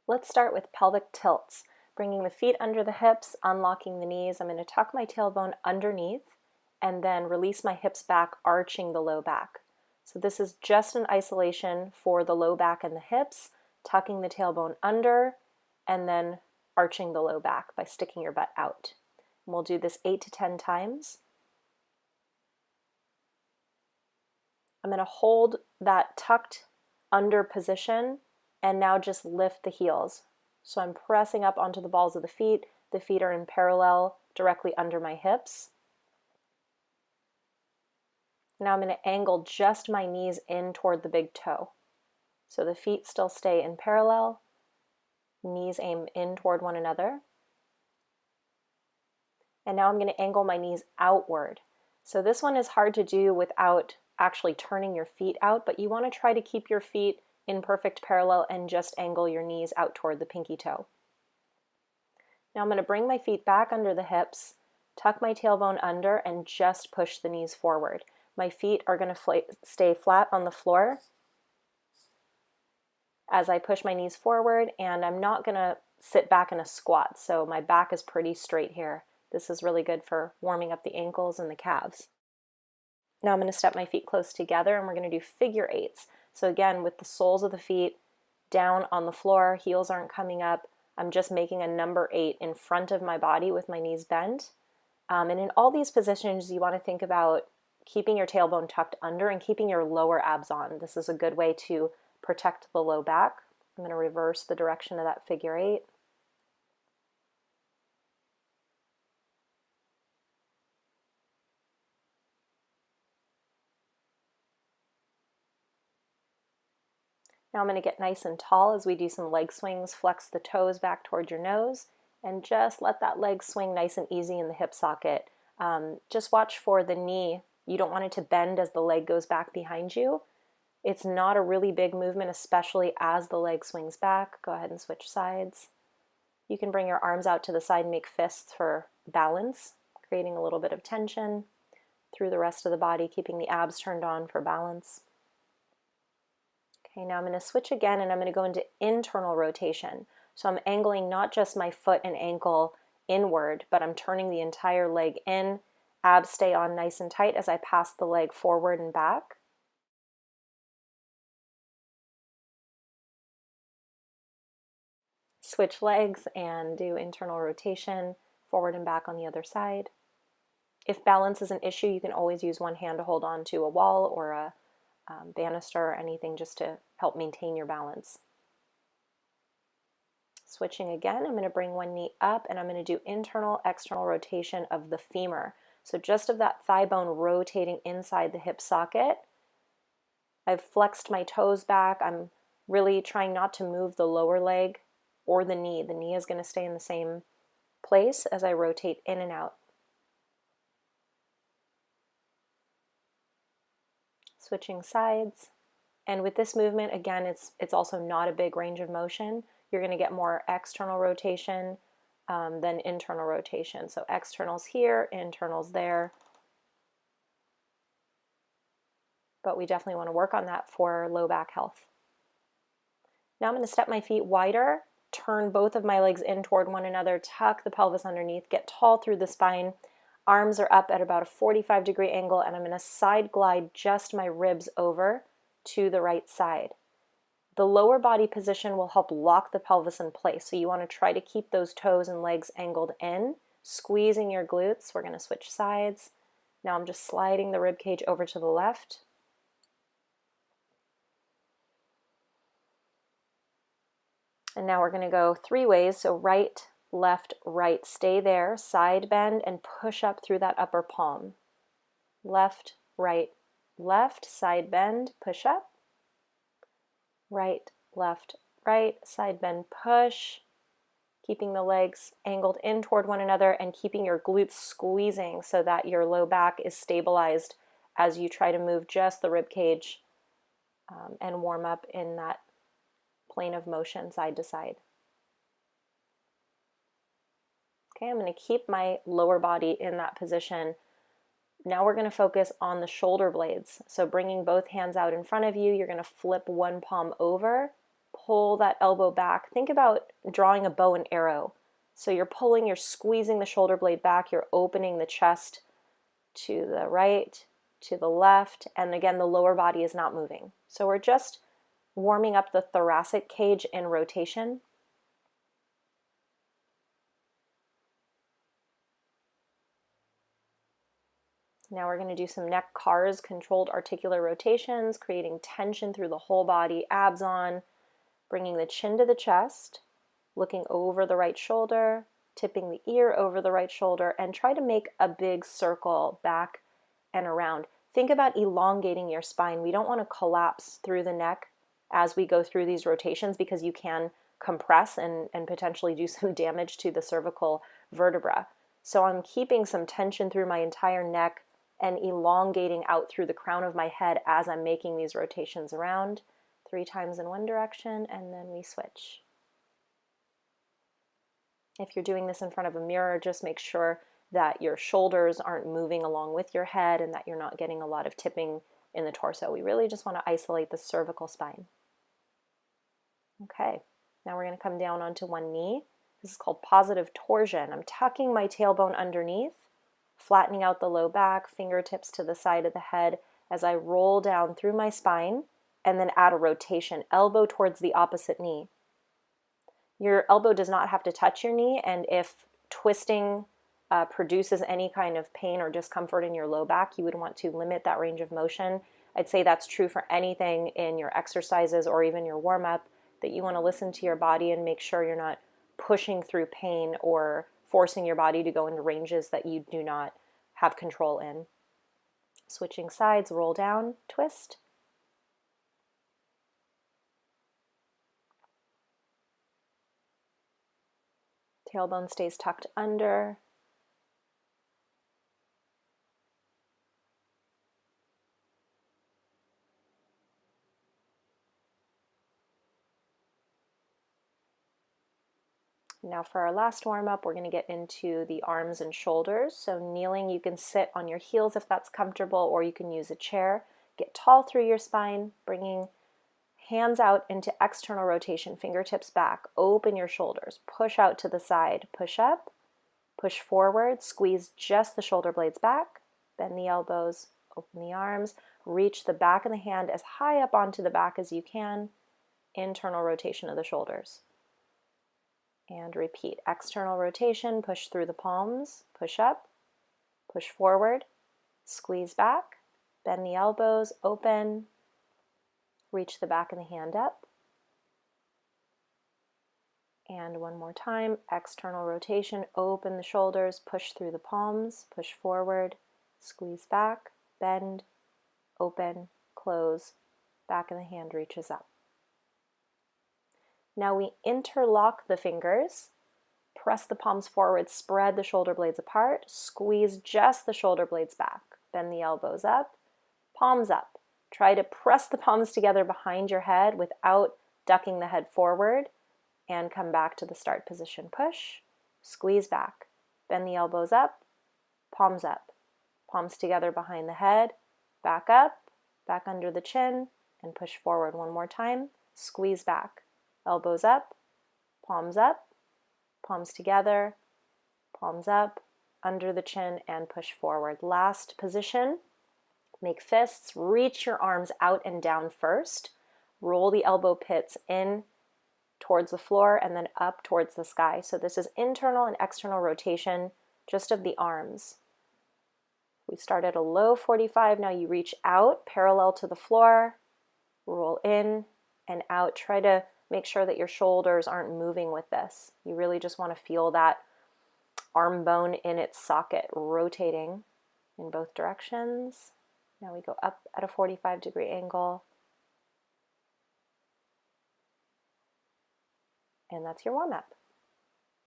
Let's start with pelvic tilts. Bringing the feet under the hips, unlocking the knees. I'm going to tuck my tailbone underneath and then release my hips back, arching the low back. So this is just an isolation for the low back and the hips, tucking the tailbone under and then arching the low back by sticking your butt out. And we'll do this 8 to 10 times. I'm going to hold that tucked under position and now just lift the heels. So I'm pressing up onto the balls of the feet. The feet are in parallel directly under my hips. Now I'm going to angle just my knees in toward the big toe. So the feet still stay in parallel, knees aim in toward one another. And now I'm going to angle my knees outward. So this one is hard to do without actually turning your feet out, but you want to try to keep your feet in perfect parallel and just angle your knees out toward the pinky toe. Now I'm going to bring my feet back under the hips, tuck my tailbone under, and just push the knees forward. My feet are going to stay flat on the floor as I push my knees forward, and I'm not going to sit back in a squat, so my back is pretty straight here. This is really good for warming up the ankles and the calves. Now I'm going to step my feet close together and we're going to do figure eights. So again, with the soles of the feet down on the floor, heels aren't coming up. I'm just making a number 8 in front of my body with my knees bent. And in all these positions, you want to think about keeping your tailbone tucked under and keeping your lower abs on. This is a good way to protect the low back. I'm going to reverse the direction of that figure 8. Now I'm going to get nice and tall as we do some leg swings. Flex the toes back towards your nose and just let that leg swing nice and easy in the hip socket. Just watch for the knee. You don't want it to bend as the leg goes back behind you. It's not a really big movement, especially as the leg swings back. Go ahead and switch sides. You can bring your arms out to the side and make fists for balance, creating a little bit of tension through the rest of the body, keeping the abs turned on for balance. Okay, now I'm going to switch again and I'm going to go into internal rotation. So I'm angling not just my foot and ankle inward, but I'm turning the entire leg in. Abs stay on nice and tight as I pass the leg forward and back. Switch legs and do internal rotation, forward and back on the other side. If balance is an issue, you can always use one hand to hold on to a wall or a banister or anything just to help maintain your balance. Switching again, I'm going to bring one knee up and I'm going to do internal external rotation of the femur. So just of that thigh bone rotating inside the hip socket. I've flexed my toes back. I'm really trying not to move the lower leg or the knee. The knee is going to stay in the same place as I rotate in and out. Switching sides. And with this movement, again, it's also not a big range of motion. You're going to get more external rotation than internal rotation. So externals here, internals there. But we definitely want to work on that for low back health. Now I'm going to step my feet wider, turn both of my legs in toward one another, tuck the pelvis underneath, get tall through the spine. Arms are up at about a 45-degree angle, and I'm going to side glide just my ribs over to the right side. The lower body position will help lock the pelvis in place, so you want to try to keep those toes and legs angled in, squeezing your glutes. We're going to switch sides. Now I'm just sliding the rib cage over to the left. And now we're going to go 3 ways, so right, left, right. Stay there, side bend, and push up through that upper palm. Left, right, left, side bend, push up. Right, left, right, side bend, push. Keeping the legs angled in toward one another and keeping your glutes squeezing so that your low back is stabilized as you try to move just the rib cage and warm up in that plane of motion side to side. Okay, I'm going to keep my lower body in that position. Now we're going to focus on the shoulder blades. So bringing both hands out in front of you, you're going to flip one palm over, pull that elbow back. Think about drawing a bow and arrow. So you're pulling, you're squeezing the shoulder blade back, you're opening the chest to the right, to the left, and again, the lower body is not moving. So we're just warming up the thoracic cage in rotation. Now we're going to do some neck cars, controlled articular rotations, creating tension through the whole body, abs on, bringing the chin to the chest, looking over the right shoulder, tipping the ear over the right shoulder, and try to make a big circle back and around. Think about elongating your spine. We don't want to collapse through the neck as we go through these rotations because you can compress and potentially do some damage to the cervical vertebra. So I'm keeping some tension through my entire neck and elongating out through the crown of my head as I'm making these rotations around. 3 times in one direction, and then we switch. If you're doing this in front of a mirror, just make sure that your shoulders aren't moving along with your head and that you're not getting a lot of tipping in the torso. We really just want to isolate the cervical spine. Okay, now we're going to come down onto one knee. This is called positive torsion. I'm tucking my tailbone underneath, flattening out the low back, fingertips to the side of the head as I roll down through my spine and then add a rotation, elbow towards the opposite knee. Your elbow does not have to touch your knee, and if twisting produces any kind of pain or discomfort in your low back, you would want to limit that range of motion. I'd say that's true for anything in your exercises or even your warm-up, that you want to listen to your body and make sure you're not pushing through pain or forcing your body to go into ranges that you do not have control in. Switching sides, roll down, twist. Tailbone stays tucked under. Now for our last warm-up, we're going to get into the arms and shoulders. So kneeling, you can sit on your heels if that's comfortable, or you can use a chair. Get tall through your spine, bringing hands out into external rotation, fingertips back. Open your shoulders, push out to the side, push up, push forward, squeeze just the shoulder blades back, bend the elbows, open the arms, reach the back of the hand as high up onto the back as you can, internal rotation of the shoulders. And repeat. External rotation, push through the palms, push up, push forward, squeeze back, bend the elbows, open, reach the back of the hand up. And one more time, external rotation, open the shoulders, push through the palms, push forward, squeeze back, bend, open, close, back of the hand reaches up. Now we interlock the fingers, press the palms forward, spread the shoulder blades apart, squeeze just the shoulder blades back, bend the elbows up, palms up. Try to press the palms together behind your head without ducking the head forward, and come back to the start position. Push, squeeze back, bend the elbows up, palms together behind the head, back up, back under the chin, and push forward one more time, squeeze back. Elbows up, palms together, palms up, under the chin, and push forward. Last position, make fists, reach your arms out and down first, roll the elbow pits in towards the floor and then up towards the sky. So this is internal and external rotation just of the arms. We start at a low 45, now you reach out parallel to the floor, roll in and out. Try to make sure that your shoulders aren't moving with this. You really just want to feel that arm bone in its socket rotating in both directions. Now we go up at a 45-degree angle. And that's your warm-up.